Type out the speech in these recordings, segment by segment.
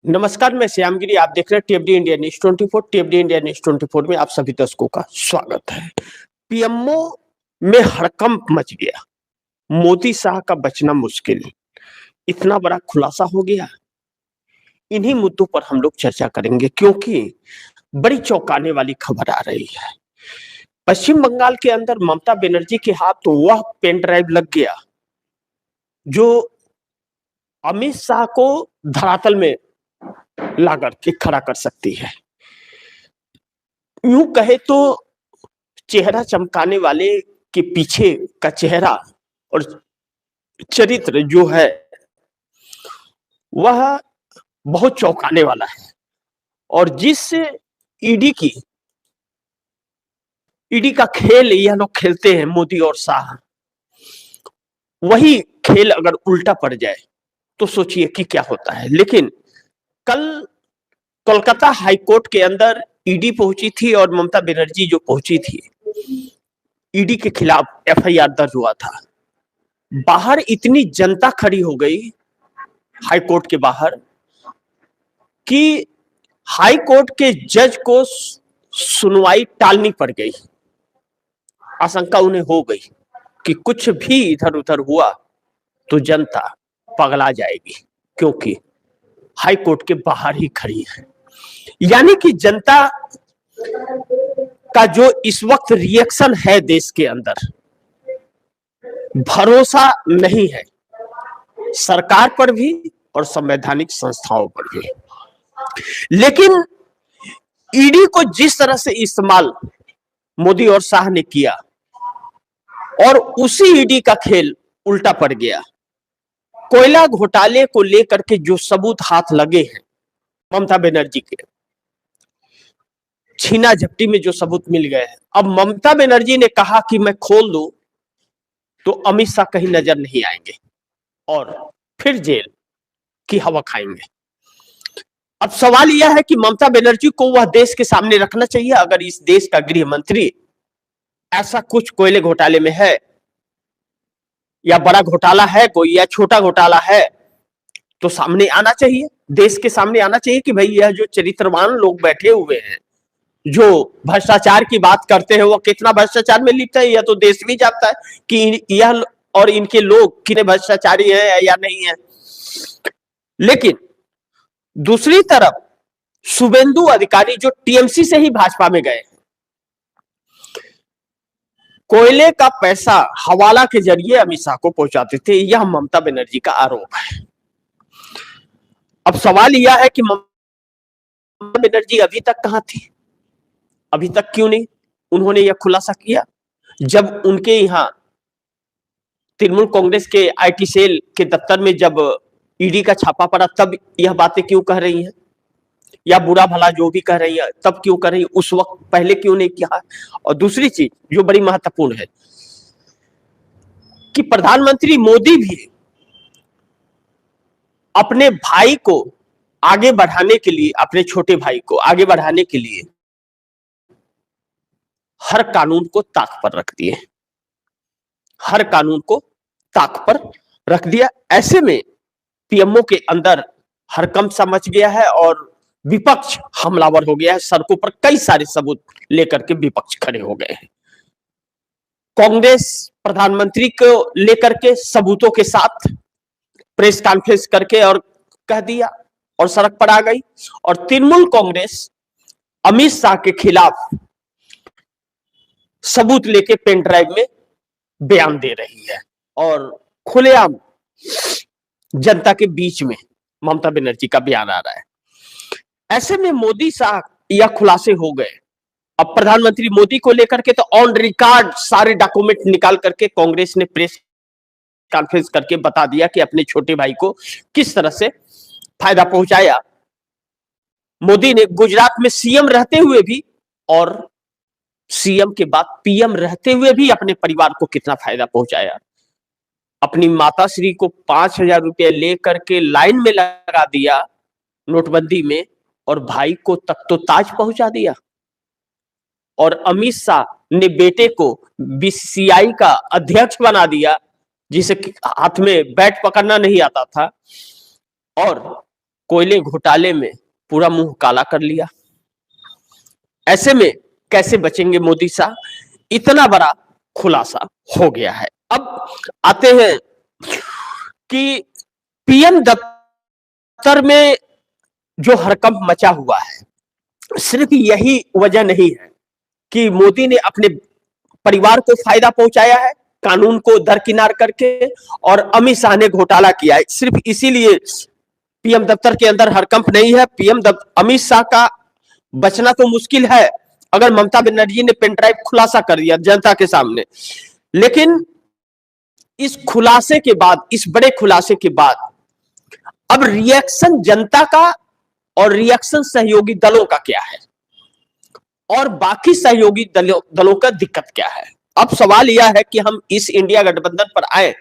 नमस्कार, मैं श्यामगिरी। आप देख रहे हैं टीएफडी इंडिया न्यूज 24। टीएफडी इंडिया न्यूज 24 में आप सभी दर्शकों का स्वागत है। पीएमओ में हड़कंप मच गया, मोदी शाह का बचना मुश्किल, इतना बड़ा खुलासा हो गया। इन्हीं मुद्दों पर हम लोग चर्चा करेंगे क्योंकि बड़ी चौंकाने वाली खबर आ रही है। पश्चिम बंगाल के अंदर ममता बनर्जी के हाथ तो वह पेन ड्राइव लग गया जो अमित शाह को धरातल में ला करके खड़ा कर सकती है। यूं कहे तो चेहरा चमकाने वाले के पीछे का चेहरा और चरित्र जो है वह बहुत चौंकाने वाला है। और जिस ईडी का खेल यह लोग खेलते हैं मोदी और शाह, वही खेल अगर उल्टा पड़ जाए तो सोचिए कि क्या होता है। लेकिन कल कोलकाता हाई कोर्ट के अंदर ईडी पहुंची थी और ममता बनर्जी जो पहुंची थी, ईडी के खिलाफ एफआईआर दर्ज हुआ था। बाहर इतनी जनता खड़ी हो गई हाई कोर्ट के बाहर कि हाई कोर्ट के जज को सुनवाई टालनी पड़ गई। आशंका उन्हें हो गई कि कुछ भी इधर उधर हुआ तो जनता पगला जाएगी, क्योंकि हाई कोर्ट के बाहर ही खड़ी है। यानी कि जनता का जो इस वक्त रिएक्शन है देश के अंदर, भरोसा नहीं है सरकार पर भी और संवैधानिक संस्थाओं पर भी। लेकिन ईडी को जिस तरह से इस्तेमाल मोदी और शाह ने किया और उसी ईडी का खेल उल्टा पड़ गया। कोयला घोटाले को लेकर के जो सबूत हाथ लगे हैं ममता बनर्जी के, छीना झपटी में जो सबूत मिल गए हैं, अब ममता बनर्जी ने कहा कि मैं खोल दूं तो अमित शाह कहीं नजर नहीं आएंगे और फिर जेल की हवा खाएंगे। अब सवाल यह है कि ममता बनर्जी को वह देश के सामने रखना चाहिए। अगर इस देश का गृह मंत्री ऐसा कुछ कोयले घोटाले में है, या बड़ा घोटाला है कोई या छोटा घोटाला है, तो सामने आना चाहिए, देश के सामने आना चाहिए कि भाई यह जो चरित्रवान लोग बैठे हुए हैं जो भ्रष्टाचार की बात करते हैं, वो कितना भ्रष्टाचार में लिप्त है यह तो देश भी जानता है कि यह और इनके लोग कितने भ्रष्टाचारी हैं या नहीं है। लेकिन दूसरी तरफ शुभेंदु अधिकारी जो टीएमसी से ही भाजपा में गए, कोयले का पैसा हवाला के जरिए अमित शाह को पहुंचाते थे, यह ममता बनर्जी का आरोप है। अब सवाल यह है कि ममता बनर्जी अभी तक कहां थी, अभी तक क्यों नहीं उन्होंने यह खुलासा किया? जब उनके यहां तृणमूल कांग्रेस के आईटी सेल के दफ्तर में जब ईडी का छापा पड़ा, तब यह बातें क्यों कह रही हैं? या बुरा भला जो भी कह रही है तब क्यों कर रही है, उस वक्त पहले क्यों नहीं किया? और दूसरी चीज जो बड़ी महत्वपूर्ण है कि प्रधानमंत्री मोदी भी अपने भाई को आगे बढ़ाने के लिए, अपने छोटे भाई को आगे बढ़ाने के लिए हर कानून को ताक पर रख दिए, हर कानून को ताक पर रख दिया। ऐसे में पीएमओ के अंदर हड़कंप सा मच गया है और विपक्ष हमलावर हो गया है। सड़कों पर कई सारे सबूत लेकर के विपक्ष खड़े हो गए हैं। कांग्रेस प्रधानमंत्री को लेकर के सबूतों के साथ प्रेस कॉन्फ्रेंस करके और कह दिया और सड़क पर आ गई। और तृणमूल कांग्रेस अमित शाह के खिलाफ सबूत लेके पेन ड्राइव में बयान दे रही है और खुलेआम जनता के बीच में ममता बनर्जी का बयान आ रहा है। ऐसे में मोदी शाह यह खुलासे हो गए। अब प्रधानमंत्री मोदी को लेकर के तो ऑन रिकॉर्ड सारे डॉक्यूमेंट निकाल करके कांग्रेस ने प्रेस कॉन्फ्रेंस करके बता दिया कि अपने छोटे भाई को किस तरह से फायदा पहुंचाया। मोदी ने गुजरात में सीएम रहते हुए भी और सीएम के बाद पीएम रहते हुए भी अपने परिवार को कितना फायदा पहुंचाया। अपनी माताश्री को 5,000 रुपये लेकर के लाइन में लगा दिया नोटबंदी में और भाई को तक तो ताज पहुंचा दिया। और अमित शाह ने बेटे को बीसीसीआई का अध्यक्ष बना दिया, जिसे हाथ में बैट पकड़ना नहीं आता था। और कोयले घोटाले में पूरा मुंह काला कर लिया। ऐसे में कैसे बचेंगे मोदी साहब? इतना बड़ा खुलासा हो गया है। अब आते हैं कि पीएम दफ्तर में जो हड़कंप मचा हुआ है, सिर्फ यही वजह नहीं है कि मोदी ने अपने परिवार को फायदा पहुंचाया है कानून को दरकिनार करके और अमित शाह ने घोटाला किया है, सिर्फ इसीलिए पीएम दफ्तर के अंदर हड़कंप नहीं है। अमित शाह का बचना तो मुश्किल है अगर ममता बनर्जी ने पेन ड्राइव खुलासा कर दिया जनता के सामने, लेकिन इस खुलासे के बाद, इस बड़े खुलासे के बाद अब रिएक्शन जनता का और रिएक्शन सहयोगी दलों का क्या है और बाकी सहयोगी दलों का दिक्कत क्या है। अब सवाल यह है कि हम इस इंडिया गठबंधन पर आए,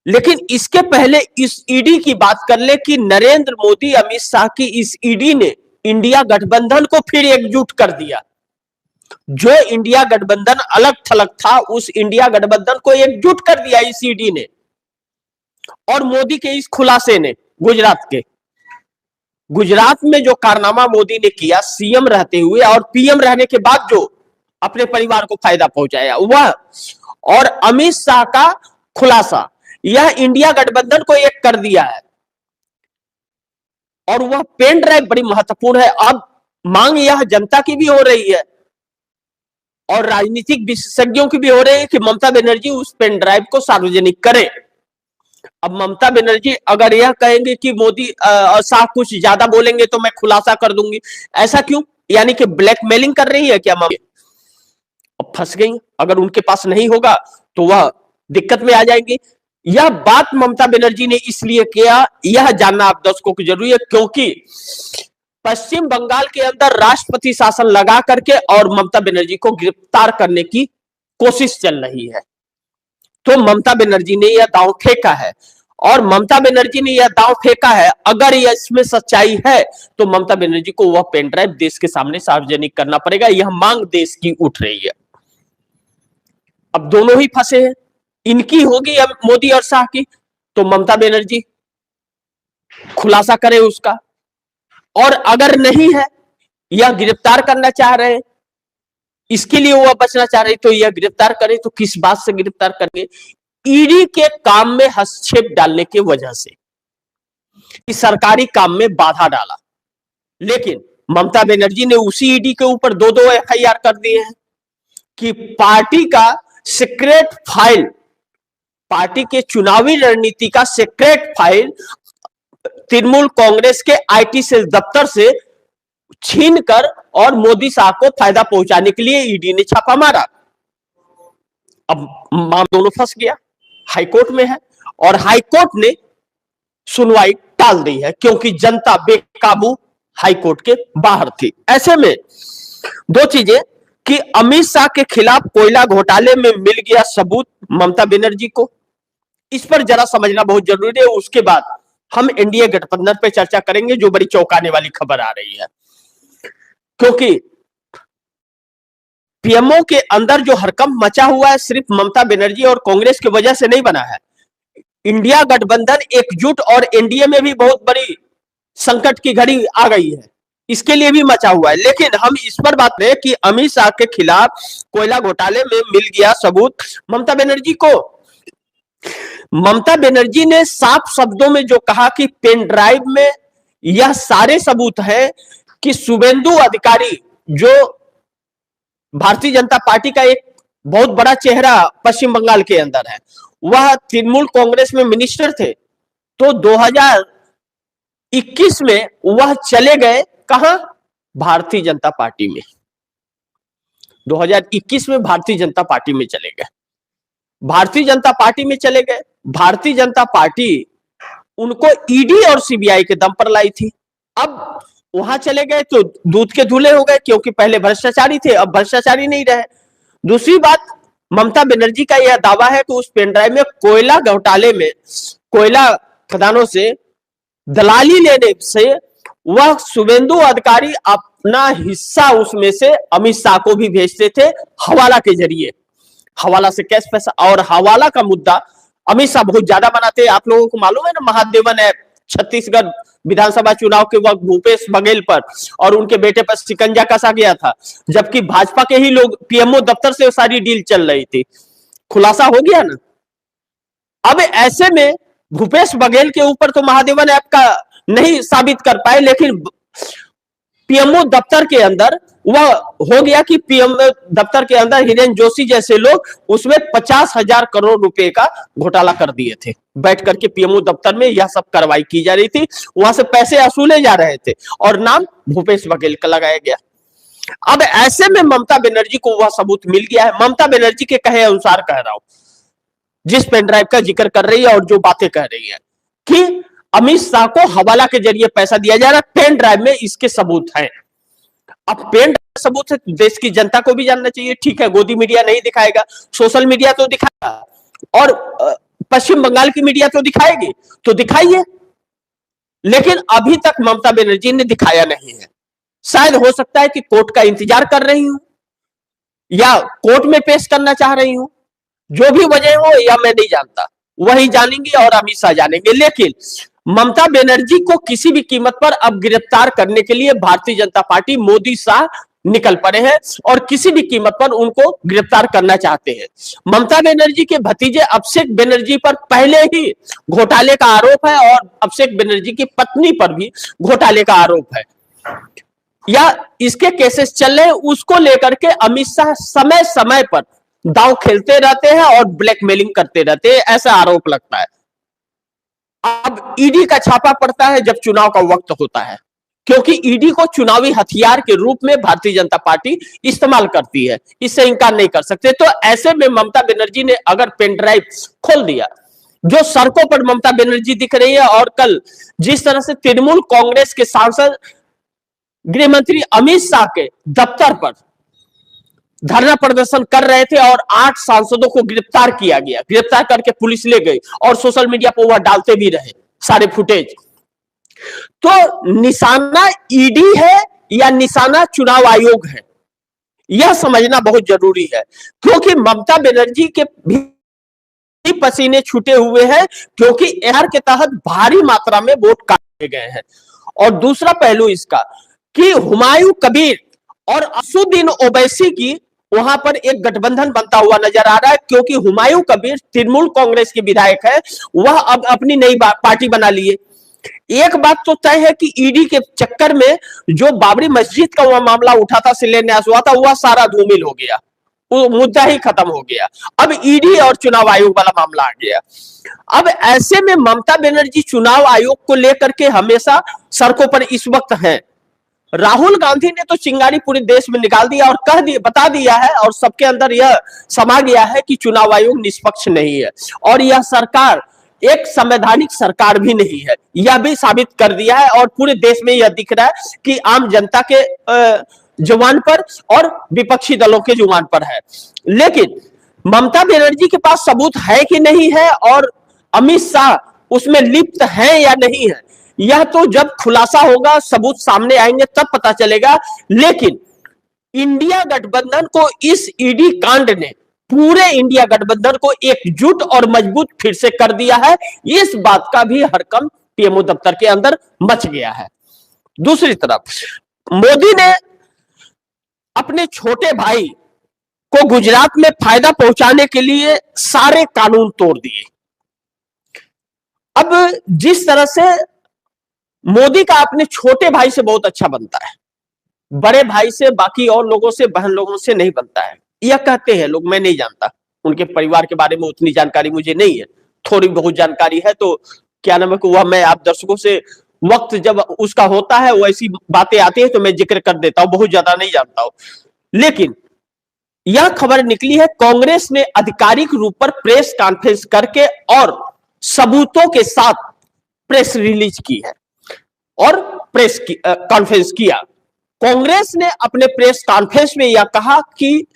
लेकिन इसके पहले इस ईडी की बात कर ले कि नरेंद्र मोदी अमित शाह की इस ईडी ने इंडिया गठबंधन को फिर एकजुट कर दिया। जो इंडिया गठबंधन अलग थलग था, उस इंडिया गठबंधन को एकजुट कर दिया इस ईडी ने और मोदी के इस खुलासे ने। गुजरात में जो कारनामा मोदी ने किया सीएम रहते हुए और पीएम रहने के बाद जो अपने परिवार को फायदा पहुंचाया वह, और अमित शाह का खुलासा, यह इंडिया गठबंधन को एक कर दिया है और वह पेन ड्राइव बड़ी महत्वपूर्ण है। अब मांग यह जनता की भी हो रही है और राजनीतिक विशेषज्ञों की भी हो रही है कि ममता बनर्जी उस पेन ड्राइव को सार्वजनिक करे। अब ममता बनर्जी अगर यह कहेंगे कि मोदी शाह कुछ ज्यादा बोलेंगे तो मैं खुलासा कर दूंगी, ऐसा क्यों? यानी कि ब्लैकमेलिंग कर रही है क्या ममता? अब फंस गई। अगर उनके पास नहीं होगा तो वह दिक्कत में आ जाएंगे। यह बात ममता बनर्जी ने इसलिए किया, यह जानना आप दर्शकों को जरूरी है, क्योंकि पश्चिम बंगाल के अंदर राष्ट्रपति शासन लगा करके और ममता बनर्जी को गिरफ्तार करने की कोशिश चल रही है। तो ममता बनर्जी ने यह दांव फेंका है और ममता बनर्जी ने यह दांव फेंका है, अगर यह इसमें सच्चाई है तो ममता बनर्जी को वह पेन ड्राइव देश के सामने सार्वजनिक करना पड़ेगा। यह मांग देश की उठ रही है। अब दोनों ही फंसे हैं, इनकी होगी अब मोदी और शाह की, तो ममता बनर्जी खुलासा करे उसका, और अगर नहीं है, यह गिरफ्तार करना चाह रहे हैं, इसके लिए वह बचना चाह रही, तो यह गिरफ्तार करे। तो किस बात से गिरफ्तार करेंगे? ईडी के काम में हस्तक्षेप डालने की वजह से, इस सरकारी काम में बाधा डाला। लेकिन ममता बनर्जी ने उसी ईडी के ऊपर दो एफआईआर कर दिए हैं कि पार्टी का सीक्रेट फाइल, पार्टी के चुनावी रणनीति का सीक्रेट फाइल तृणमूल कांग्रेस के आईटी सेल दफ्तर से छीनकर और मोदी साहब को फायदा पहुंचाने के लिए ईडी ने छापा मारा। अब मामला दोनों फंस गया, हाईकोर्ट में है और हाईकोर्ट ने सुनवाई टाल दी है क्योंकि जनता बेकाबू हाईकोर्ट के बाहर थी। ऐसे में दो चीजें कि अमित शाह के खिलाफ कोयला घोटाले में मिल गया सबूत ममता बनर्जी को, इस पर जरा समझना बहुत जरूरी है। उसके बाद हम एनडीए गठबंधन पे चर्चा करेंगे, जो बड़ी चौंकाने वाली खबर आ रही है, क्योंकि पीएमओ के अंदर जो हड़कंप मचा हुआ है सिर्फ ममता बनर्जी और कांग्रेस की वजह से नहीं बना है। इंडिया गठबंधन एकजुट और एनडीए में भी बहुत बड़ी संकट की घड़ी आ गई है, इसके लिए भी मचा हुआ है। लेकिन हम इस पर बात करें कि अमित शाह के खिलाफ कोयला घोटाले में मिल गया सबूत ममता बनर्जी को। ममता बनर्जी ने साफ शब्दों में जो कहा कि पेन ड्राइव में यह सारे सबूत हैं कि शुभेंदु अधिकारी, जो भारतीय जनता पार्टी का एक बहुत बड़ा चेहरा पश्चिम बंगाल के अंदर है, वह तृणमूल कांग्रेस में मिनिस्टर थे। तो 2021 में वह चले गए कहां? भारतीय जनता पार्टी में। 2021 में भारतीय जनता पार्टी में चले गए, भारतीय जनता पार्टी में चले गए। भारतीय जनता पार्टी उनको ईडी और सीबीआई के दम पर लाई थी। अब वहां चले गए तो दूध के धुले हो गए, क्योंकि पहले भ्रष्टाचारी थे, अब भ्रष्टाचारी नहीं रहे। दूसरी बात, ममता बनर्जी का यह दावा है कि उस पेन ड्राइव में कोयला घोटाले में कोयला खदानों से दलाली लेने से वह शुभेंदु अधिकारी अपना हिस्सा उसमें से अमित शाह को भी भेजते थे हवाला के जरिए, हवाला से कैश पैसा। और हवाला का मुद्दा अमित शाह बहुत ज्यादा बनाते हैं, आप लोगों को मालूम है ना, महादेवन ऐप छत्तीसगढ़ विधानसभा चुनाव के वक्त भूपेश बघेल पर और उनके बेटे पर शिकंजा कसा गया था, जबकि भाजपा के ही लोग पीएमओ दफ्तर से सारी डील चल रही थी। खुलासा हो गया ना। अब ऐसे में भूपेश बघेल के ऊपर तो महादेवन ऐप का नहीं साबित कर पाए, लेकिन पीएमओ दफ्तर के अंदर वह हो गया कि पीएमओ दफ्तर के अंदर हिरेन जोशी जैसे लोग उसमें 50,000 करोड़ रुपए का घोटाला कर दिए थे। बैठ करके पीएमओ दफ्तर में यह सब कार्रवाई की जा रही थी, वहां से पैसे वसूले जा रहे थे और नाम भूपेश बघेल का लगाया गया। अब ऐसे में ममता बनर्जी को वह सबूत मिल गया है। ममता बनर्जी के कहे अनुसार कह रहा हूं, जिस पेन ड्राइव का जिक्र कर रही है और जो बातें कह रही है कि अमित शाह को हवाला के जरिए पैसा दिया जा रहा है, पेन ड्राइव में इसके सबूत हैं। अब पेन ड्राइव सबूत है, देश की जनता को भी जानना चाहिए। ठीक है, गोदी मीडिया नहीं दिखाएगा, सोशल मीडिया तो दिखाएगा और पश्चिम बंगाल की मीडिया तो दिखाएगी, तो दिखाइए। लेकिन अभी तक ममता बनर्जी ने दिखाया नहीं है। शायद हो सकता है कि कोर्ट का इंतजार कर रही हूं या कोर्ट में पेश करना चाह रही हूं, जो भी वजह हो या मैं नहीं जानता, वही जानेंगे और अमित शाह जानेंगे। लेकिन ममता बनर्जी को किसी भी कीमत पर अब गिरफ्तार करने के लिए भारतीय जनता पार्टी, मोदी शाह निकल पड़े हैं और किसी भी कीमत पर उनको गिरफ्तार करना चाहते हैं। ममता बनर्जी के भतीजे अभिषेक बनर्जी पर पहले ही घोटाले का आरोप है और अभिषेक बनर्जी की पत्नी पर भी घोटाले का आरोप है या इसके केसेस चल रहे हैं। उसको लेकर के अमित शाह समय समय पर दांव खेलते रहते हैं और ब्लैकमेलिंग करते रहते हैं, ऐसा आरोप लगता है। अब ईडी का छापा पड़ता है जब चुनाव का वक्त होता है, क्योंकि ईडी को चुनावी हथियार के रूप में भारतीय जनता पार्टी इस्तेमाल करती है, इससे इंकार नहीं कर सकते। तो ऐसे में ममता बनर्जी ने अगर पेन ड्राइव खोल दिया, जो सड़कों पर ममता बनर्जी दिख रही है और कल जिस तरह से तृणमूल कांग्रेस के सांसद गृह मंत्री अमित शाह के दफ्तर पर धरना प्रदर्शन कर रहे थे और 8 सांसदों को गिरफ्तार किया गया, गिरफ्तार करके पुलिस ले गई और सोशल मीडिया पर वह डालते भी रहे सारे फुटेज। तो निशाना ईडी है या निशाना चुनाव आयोग है, यह समझना बहुत जरूरी है, क्योंकि ममता बनर्जी के भी पसीने छूटे हुए हैं, क्योंकि एआर के तहत भारी मात्रा में वोट काटे गए हैं। और दूसरा पहलू इसका कि हुमायूं कबीर और असुद्दीन ओवैसी की वहां पर एक गठबंधन बनता हुआ नजर आ रहा है, क्योंकि हुमायूं कबीर तृणमूल कांग्रेस के विधायक है, वह अब अपनी नई पार्टी बना लिए। एक बात तो तय है कि ईडी के चक्कर में जो बाबरी मस्जिद का वह मामला उठा था, शिलान्यास हुआ था, वह सारा धूमिल हो गया, वो मुद्दा ही खत्म हो गया। अब ईडी और चुनाव आयोग वाला मामला आ गया। अब ऐसे में ममता बनर्जी चुनाव आयोग को लेकर के हमेशा सड़कों पर इस वक्त है। राहुल गांधी ने तो चिंगारी पूरे देश में निकाल दिया और कह दिया, बता दिया है और सबके अंदर यह समा गया है कि चुनाव आयोग निष्पक्ष नहीं है और यह सरकार एक संवैधानिक सरकार भी नहीं है, यह भी साबित कर दिया है। और पूरे देश में यह दिख रहा है कि आम जनता के जुबान पर और विपक्षी दलों के जुबान पर है। लेकिन ममता बनर्जी के पास सबूत है कि नहीं है और अमित शाह उसमें लिप्त है या नहीं है, यह तो जब खुलासा होगा, सबूत सामने आएंगे तब पता चलेगा। लेकिन इंडिया गठबंधन को इस ईडी कांड ने पूरे इंडिया गठबंधन को एकजुट और मजबूत फिर से कर दिया है, इस बात का भी हड़कंप पीएमओ दफ्तर के अंदर मच गया है। दूसरी तरफ मोदी ने अपने छोटे भाई को गुजरात में फायदा पहुंचाने के लिए सारे कानून तोड़ दिए। अब जिस तरह से मोदी का अपने छोटे भाई से बहुत अच्छा बनता है, बड़े भाई से, बाकी और लोगों से, बहन लोगों से नहीं बनता है, यह कहते हैं लोग। मैं नहीं जानता, उनके परिवार के बारे में उतनी जानकारी मुझे नहीं है, थोड़ी बहुत जानकारी है, तो क्या नाम है वह मैं आप दर्शकों से वक्त जब उसका होता है वैसी बातें आती है तो मैं जिक्र कर देता हूं, बहुत ज्यादा नहीं जानता हूं। लेकिन यह खबर निकली है, कांग्रेस ने आधिकारिक रूप पर प्रेस कॉन्फ्रेंस करके और सबूतों के साथ प्रेस रिलीज की है और प्रेस कॉन्फ्रेंस किया। कांग्रेस ने अपने प्रेस कॉन्फ्रेंस में यह कहा कि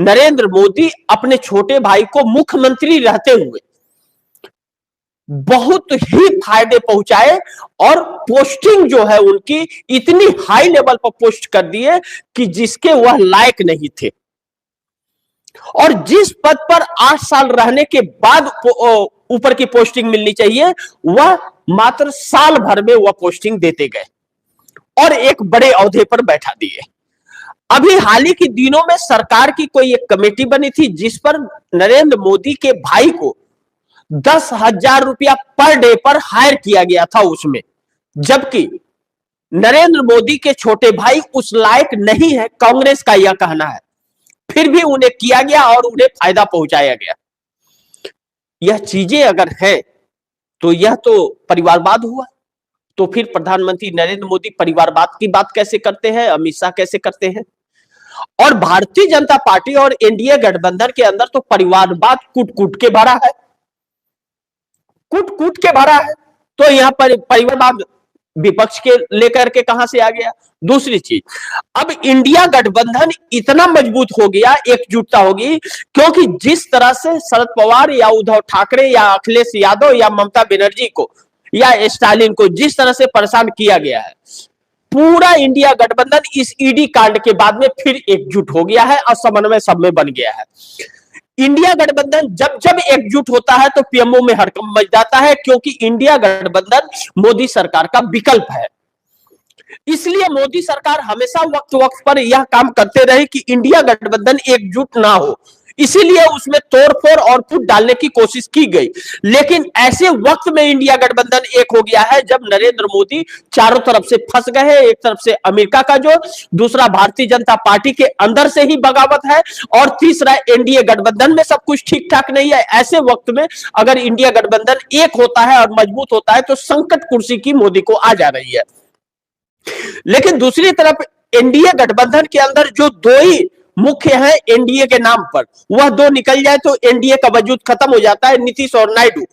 नरेंद्र मोदी अपने छोटे भाई को मुख्यमंत्री रहते हुए बहुत ही फायदे पहुंचाए और पोस्टिंग जो है उनकी इतनी हाई लेवल पर पोस्ट कर दिए कि जिसके वह लायक नहीं थे। और जिस पद पर 8 साल रहने के बाद ऊपर की पोस्टिंग मिलनी चाहिए, वह मात्र साल भर में वह पोस्टिंग देते गए और एक बड़े ओहदे पर बैठा दिए। अभी हाल ही के दिनों में सरकार की कोई एक कमेटी बनी थी जिस पर नरेंद्र मोदी के भाई को 10,000 रुपया पर डे पर हायर किया गया था उसमें, जबकि नरेंद्र मोदी के छोटे भाई उस लायक नहीं है, कांग्रेस का यह कहना है, फिर भी उन्हें किया गया और उन्हें फायदा पहुंचाया गया। यह चीजें अगर है तो यह तो परिवारवाद हुआ। तो फिर प्रधानमंत्री नरेंद्र मोदी परिवारवाद की बात कैसे करते हैं, अमित शाह कैसे करते हैं? और भारतीय जनता पार्टी और एनडीए गठबंधन के अंदर तो परिवारवाद कूट कूट के भरा है, कूट कूट के भरा है। तो यहां पर परिवारवाद विपक्ष के लेकर के कहां से आ गया? दूसरी चीज, अब इंडिया गठबंधन इतना मजबूत हो गया, एकजुटता होगी, क्योंकि जिस तरह से शरद पवार या उद्धव ठाकरे या अखिलेश यादव या ममता बनर्जी को या स्टालिन को जिस तरह से परेशान किया गया है, पूरा इंडिया गठबंधन इस ईडी कांड के बाद में फिर एकजुट हो गया है और समन्वय सब में बन गया है। इंडिया गठबंधन जब जब एकजुट होता है तो पीएमओ में हड़कंप मच जाता है, क्योंकि इंडिया गठबंधन मोदी सरकार का विकल्प है। इसलिए मोदी सरकार हमेशा वक्त वक्त पर यह काम करते रहे कि इंडिया गठबंधन एकजुट ना हो, इसीलिए उसमें तोड़फोड़ और फूट डालने की कोशिश की गई। लेकिन ऐसे वक्त में इंडिया गठबंधन एक हो गया है जब नरेंद्र मोदी चारों तरफ से फंस गए हैं, एक तरफ से अमेरिका का जो, दूसरा भारतीय जनता पार्टी के अंदर से ही बगावत है, और तीसरा एनडीए गठबंधन में सब कुछ ठीक ठाक नहीं है। ऐसे वक्त में अगर इंडिया गठबंधन एक होता है और मजबूत होता है तो संकट कुर्सी की मोदी को आ जा रही है। लेकिन दूसरी तरफ एनडीए गठबंधन के अंदर जो दो ही मुख्य है एनडीए के नाम पर, वह दो निकल जाए तो एनडीए का वजूद खत्म हो जाता है, नीतीश और नायडू।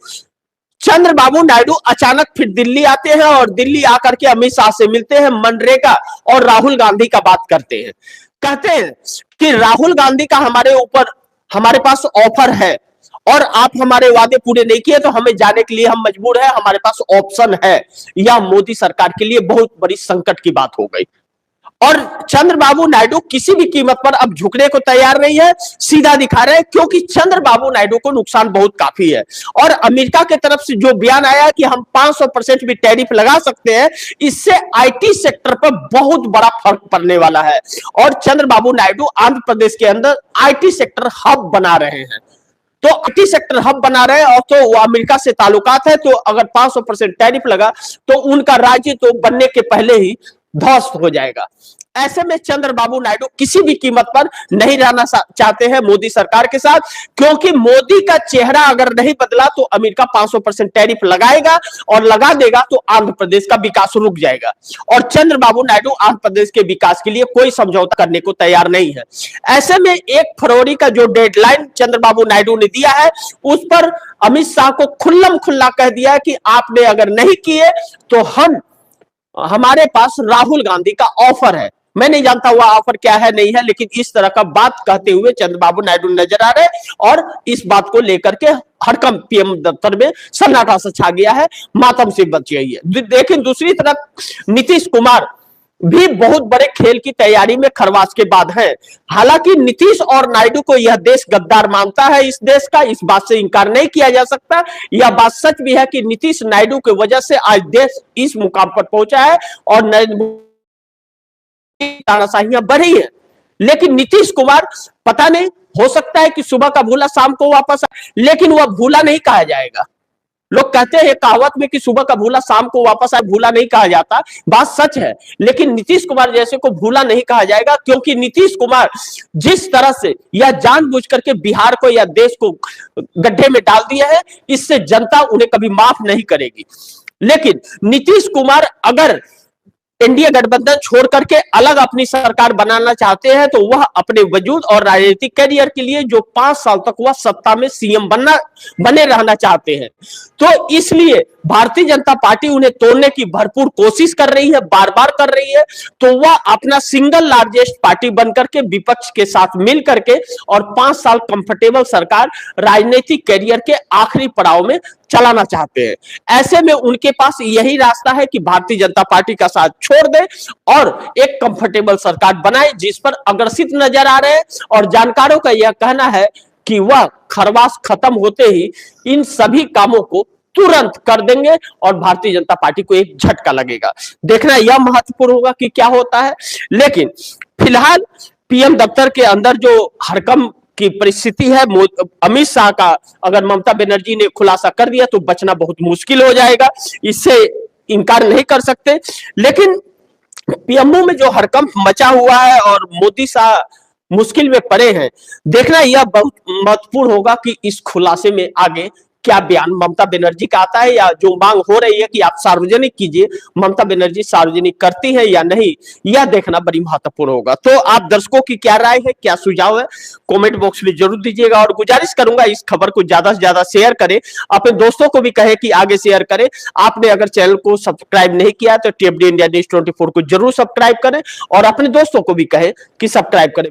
चंद्रबाबू नायडू अचानक फिर दिल्ली आते हैं और दिल्ली आकर के अमित शाह से मिलते हैं, मनरेगा और राहुल गांधी का बात करते हैं। कहते हैं कि राहुल गांधी का हमारे पास ऑफर है और आप हमारे वादे पूरे नहीं किए तो हमें जाने के लिए हम मजबूर हैं, हमारे पास ऑप्शन है। यह मोदी सरकार के लिए बहुत बड़ी संकट की बात हो गई और चंद्रबाबू नायडू किसी भी कीमत पर अब झुकने को तैयार नहीं है, सीधा दिखा रहे हैं, क्योंकि चंद्रबाबू नायडू को नुकसान बहुत काफी है। और अमेरिका की तरफ से जो बयान आया कि हम 500% भी टैरिफ लगा सकते हैं, इससे आईटी सेक्टर पर बहुत बड़ा फर्क पड़ने वाला है। और चंद्रबाबू नायडू आंध्र प्रदेश के अंदर आईटी सेक्टर हब बना रहे हैं, तो आईटी सेक्टर हब बना रहे हैं और तो वो अमेरिका से ताल्लुकात है, तो अगर 500% टैरिफ लगा तो उनका राज्य तो बनने के पहले ही ध्वस्त हो जाएगा। ऐसे में चंद्रबाबू नायडू किसी भी कीमत पर नहीं रहना चाहते हैं मोदी सरकार के साथ, क्योंकि मोदी का चेहरा अगर नहीं बदला तो अमेरिका 500% टैरिफ लगाएगा और लगा देगा तो आंध्र प्रदेश का विकास रुक जाएगा। और चंद्रबाबू नायडू आंध्र प्रदेश के विकास के लिए कोई समझौता करने को तैयार नहीं है। ऐसे में 1 फरवरी का जो डेडलाइन चंद्रबाबू नायडू ने दिया है, उस पर अमित शाह को खुल्लम खुल्ला कह दिया कि आपने अगर नहीं किए तो हमारे पास राहुल गांधी का ऑफर है। मैं नहीं जानता वह ऑफर क्या है नहीं है, लेकिन इस तरह का बात कहते हुए चंद्रबाबू नायडू नजर आ रहे और इस बात को लेकर के हड़कंप पीएम दफ्तर में सन्नाटा सा छा गया है, मातम से बच गई है। लेकिन दूसरी तरफ नीतीश कुमार भी बहुत बड़े खेल की तैयारी में खरवास के बाद है। हालांकि नीतीश और नायडू को यह देश गद्दार मानता है, इस देश का, इस बात से इंकार नहीं किया जा सकता। यह बात सच भी है कि नीतीश नायडू की वजह से आज देश इस मुकाम पर पहुंचा है और नरेंद्र तानाशाहियां बढ़ी है। लेकिन नीतीश कुमार पता नहीं, हो सकता है कि सुबह का भूला शाम को वापस आए, लेकिन वह भूला नहीं कहा जाएगा। लोग कहते हैं कहावत में कि सुबह का भूला शाम को वापस आए, भूला नहीं कहा जाता, बात सच है। लेकिन नीतीश कुमार जैसे को भूला नहीं कहा जाएगा, क्योंकि नीतीश कुमार जिस तरह से यह जानबूझ करके बिहार को या देश को गड्ढे में डाल दिया है, इससे जनता उन्हें कभी माफ नहीं करेगी। लेकिन नीतीश कुमार अगर एनडीए गठबंधन छोड़ करके अलग अपनी सरकार बनाना चाहते हैं तो वह अपने वजूद और राजनीतिक कैरियर के लिए जो 5 साल तक वह सत्ता में सीएम बने रहना चाहते हैं, तो इसलिए भारतीय जनता पार्टी उन्हें तोड़ने की भरपूर कोशिश कर रही है, बार बार कर रही है। तो वह अपना सिंगल लार्जेस्ट पार्टी बनकर के विपक्ष के साथ मिल करके और 5 साल कंफर्टेबल सरकार राजनीतिक कैरियर के आखिरी पड़ाव में चलाना चाहते हैं। ऐसे में उनके पास यही रास्ता है कि भारतीय जनता पार्टी का साथ छोड़ दे और एक कंफर्टेबल सरकार बनाए, जिस पर अग्रसित नजर आ रहे हैं। और जानकारों का यह कहना है कि वह खरवास खत्म होते ही इन सभी कामों को तुरंत कर देंगे और भारतीय जनता पार्टी को एक झटका लगेगा। देखना यह महत्वपूर्ण होगा कि क्या होता है। लेकिन फिलहाल पीएम दफ्तर के अंदर जो हड़कंप की परिस्थिति है, अमित शाह का अगर ममता बनर्जी ने खुलासा कर दिया तो बचना बहुत मुश्किल हो जाएगा, इससे इनकार नहीं कर सकते। लेकिन पीएमओ में जो हड़कंप मचा हुआ है और मोदी शाह मुश्किल में पड़े हैं, देखना यह बहुत महत्वपूर्ण होगा कि इस खुलासे में आगे क्या बयान ममता बनर्जी का आता है, या जो मांग हो रही है कि आप सार्वजनिक कीजिए, ममता बनर्जी सार्वजनिक करती है या नहीं, यह देखना बड़ी महत्वपूर्ण होगा। तो आप दर्शकों की क्या राय है, क्या सुझाव है, कमेंट बॉक्स में जरूर दीजिएगा और गुजारिश करूंगा इस खबर को ज्यादा से ज्यादा शेयर करें, अपने दोस्तों को भी कहे कि आगे शेयर करें। आपने अगर चैनल को सब्सक्राइब नहीं किया तो टीएफडी इंडिया न्यूज़ 24 को जरूर सब्सक्राइब करें और अपने दोस्तों को भी कहें कि सब्सक्राइब करें।